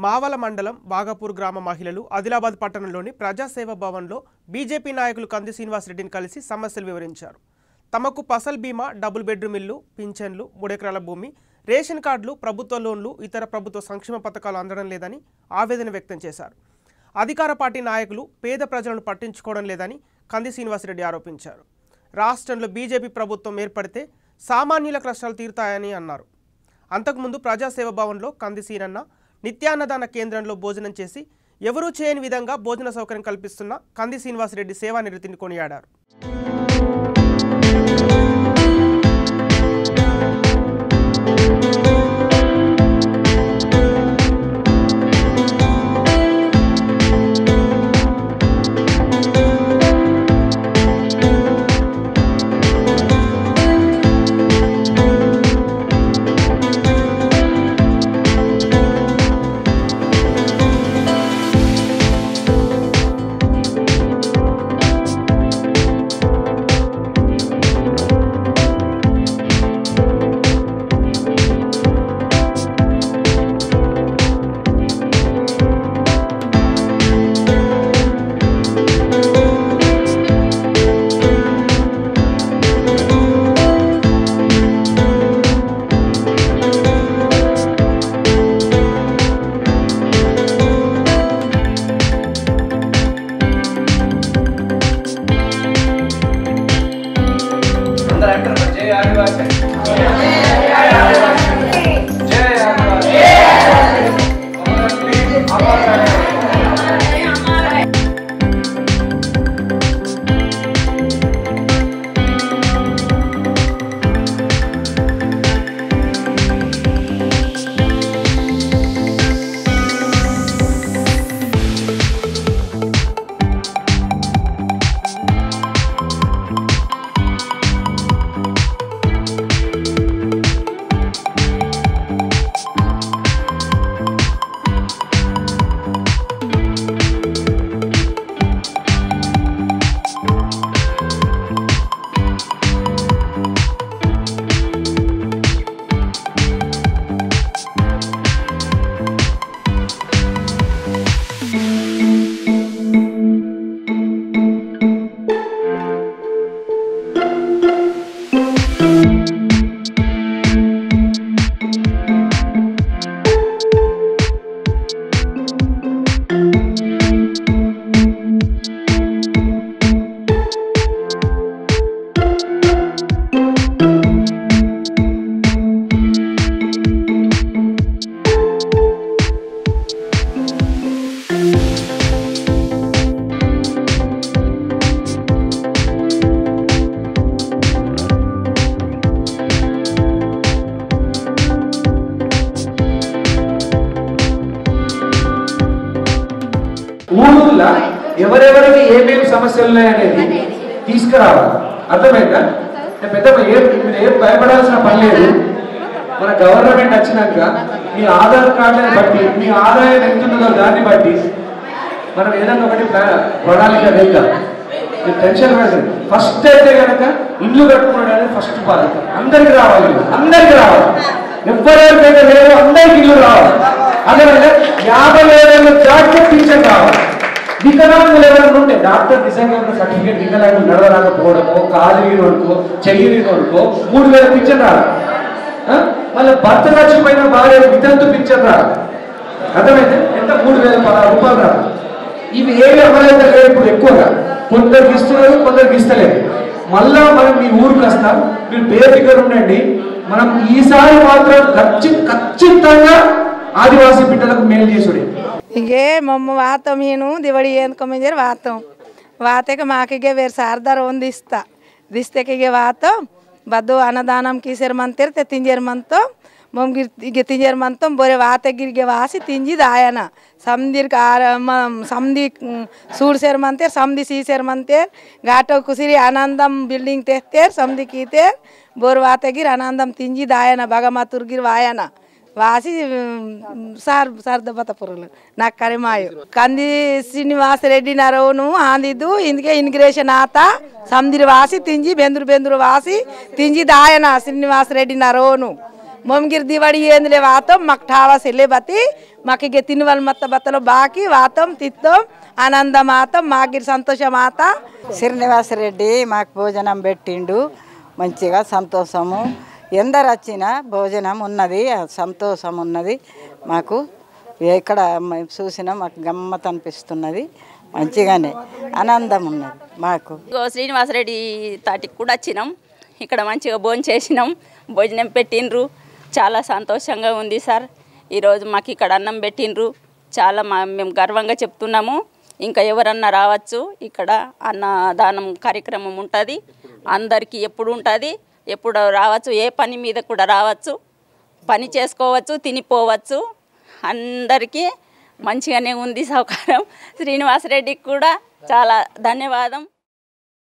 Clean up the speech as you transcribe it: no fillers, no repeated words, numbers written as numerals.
మావల మండలం బాగాపూర్ గ్రామ మహిళలు ఆదిలాబాద్ పట్టణంలోని ప్రజాసేవ భవన్లో బీజేపీ నాయకులు కంది శ్రీనివాస్ రెడ్డిని కలిసి సమస్యలు వివరించారు. తమకు ఫసల్ బీమా, డబుల్ బెడ్రూమ్ ఇల్లు, పింఛన్లు, 3 ఎకరాల భూమి, రేషన్ కార్డులు, ప్రభుత్వ లోన్లు, ఇతర ప్రభుత్వ సంక్షేమ పథకాలు అందడం లేదని ఆవేదన వ్యక్తం చేశారు. అధికార పార్టీ నాయకులు పేద ప్రజలను పట్టించుకోవడం లేదని కంది శ్రీనివాస్ రెడ్డి ఆరోపించారు. రాష్ట్రంలో బీజేపీ ప్రభుత్వం ఏర్పడితే సామాన్యుల కష్టాలు తీరుతాయని అన్నారు. అంతకుముందు ప్రజాసేవ భవన్లో కంది సీనన్న నిత్యాన్నదాన కేంద్రంలో భోజనం చేసి ఎవరూ చేయని విధంగా భోజన సౌకర్యం కల్పిస్తున్న కంది శ్రీనివాస్ రెడ్డి సేవానిరతిని కొనియాడారు. ఊళ్ళో ఎవరెవరికి ఏమేమి సమస్యలు ఉన్నాయనేది తీసుకురావాలి. అర్థమైందా? ఏం భయపడాల్సిన పని లేదు. మన గవర్నమెంట్ వచ్చినాక మీ ఆధార్ కార్డుని బట్టి మీ ఆదాయం ఎంత ఉన్నదో దాన్ని బట్టి మనం ఏదైనా ఒకటి ప్రణాళిక వేద్దాం. మీరు టెన్షన్ పడలేదు. ఫస్ట్ అయితే కనుక ఇల్లు కట్టుకోవడం అనేది ఫస్ట్ బాధ్యత. అందరికి రావాలి, అందరికి రావాలి. ఎవరెవరికైతే లేదో అందరికి ఇల్లు రావాలి. అదేవిధంగా 50,000 జాగ్రత్త పింఛన్ రావాలి. వికలాంగులు ఎవరైనా ఉంటే డాక్టర్ నిజంగా సర్టిఫికేట్ వికలాంగులు నడవరాకపోవడమో, కాలు వినోడుకో, చెయ్యి వినోడుకో 3,000 పింఛన్ రావాలి. మళ్ళీ భర్త చచ్చిపోయిన భార్య వితంతు పింఛన్ రావాలి. అర్థమైతే ఎంత 3,000 రూపాయలు రావాలి. ఇవి ఏవి అమలైతే లేదు ఇప్పుడు ఎక్కువగా. కొందరికి ఇస్తున్నారు, కొందరికి ఇస్తలేదు. మళ్ళా మనం మీ ఊరికి వస్తాం, మీరు బేఫికర్ ఉండండి. మనం ఈసారి మాత్రం ఖచ్చితంగా ఆదివాసీ బిడ్డలకు మేలు చేసుడే. ಹಿಂಗೆ ಮಮ್ಮ ವಾತ ಮೀನು ದಿವಡಿ ಏನ್ಕೊಂಬಂದಿರ ವಾತಕ್ಕೆ ಮಾಕಿಗೆ ಬೇರೆ ಸಾರ್ದಾರ ದಿಸ್ತಕ್ಕೆ ವಾತ ಬದ್ದು ಅನ್ನದಾನಂ ಕೀಸರ್ ಮಂತಿರ್ತೆ ತಿಂಜರ್ ಮಂತು ಮಮ್ಗೆ ತಿಂಜರ್ ಮಂತು ಬರೀ ವಾತಗಿರಿಗೆ ವಾಸಿ ತಿಂಜಿದ ಆಯನ ಸಮದಿರ್ ಸಮದಿ ಸೂಡ್ ಸೇರ್ ಮಂತೇರ್ ಸಮದಿ ಸಿ ಸೇರ್ ಮಂತೇರ್ ಘಾಟೋ ಕುಸಿರಿ ಆನಂದಂ ಬಿಲ್ಡಿಂಗ್ ತೆತ್ತೇರ್ ಸಮದಿ ಕೀತೇರ್ ಬೋರ್ ವಾತಗಿರ್ ಆನಂದಂ ತಿಂಜಿದ ಆಯನ ಬಗಮಾತುರ್ಗಿರ್ ವಾಯನ वासी सार्दपतपुरल ना करिमायु कंदी श्रीनिवास रेड्डी नरोनु आंदिदु इंदके इमिग्रेशन आता समदिर वासी तिंजी बेंदुर वासी तिंजी दायना श्रीनिवास रेड्डी नरोनु ममगिर दिवाड़ी ఏందిలే వాతం మాకు ఠావా సెల్లే బతి మాకు ఇగ తినవల్ మత్త బత్తలో బాకి వాతం తిత్తం ఆనందం ఆతం మాగిర్ సంతోషం ఆత శ్రీనివాస్ రెడ్డి మాకు భోజనం పెట్టిండు మంచిగా సంతోషము ఎందరు వచ్చినా భోజనం ఉన్నది సంతోషం ఉన్నది మాకు ఎక్కడ చూసినా మాకు గమ్మత్ అనిపిస్తున్నది మంచిగానే ఆనందం ఉన్నది మాకు శ్రీనివాస్ రెడ్డి తాటికి కూడా వచ్చినాం ఇక్కడ మంచిగా భోజనం చేసినాం భోజనం పెట్టిండ్రు చాలా సంతోషంగా ఉంది సార్ ఈరోజు మాకు ఇక్కడ అన్నం పెట్టిండ్రు చాలా మేము గర్వంగా చెప్తున్నాము ఇంకా ఎవరన్నా రావచ్చు ఇక్కడ అన్నదానం కార్యక్రమం ఉంటుంది అందరికీ ఎప్పుడు ఉంటుంది ఎప్పుడు రావచ్చు ఏ పని మీద కూడా రావచ్చు పని చేసుకోవచ్చు తినిపోవచ్చు అందరికీ మంచిగానే ఉంది సౌకర్యం శ్రీనివాస్ రెడ్డికి కూడా చాలా ధన్యవాదం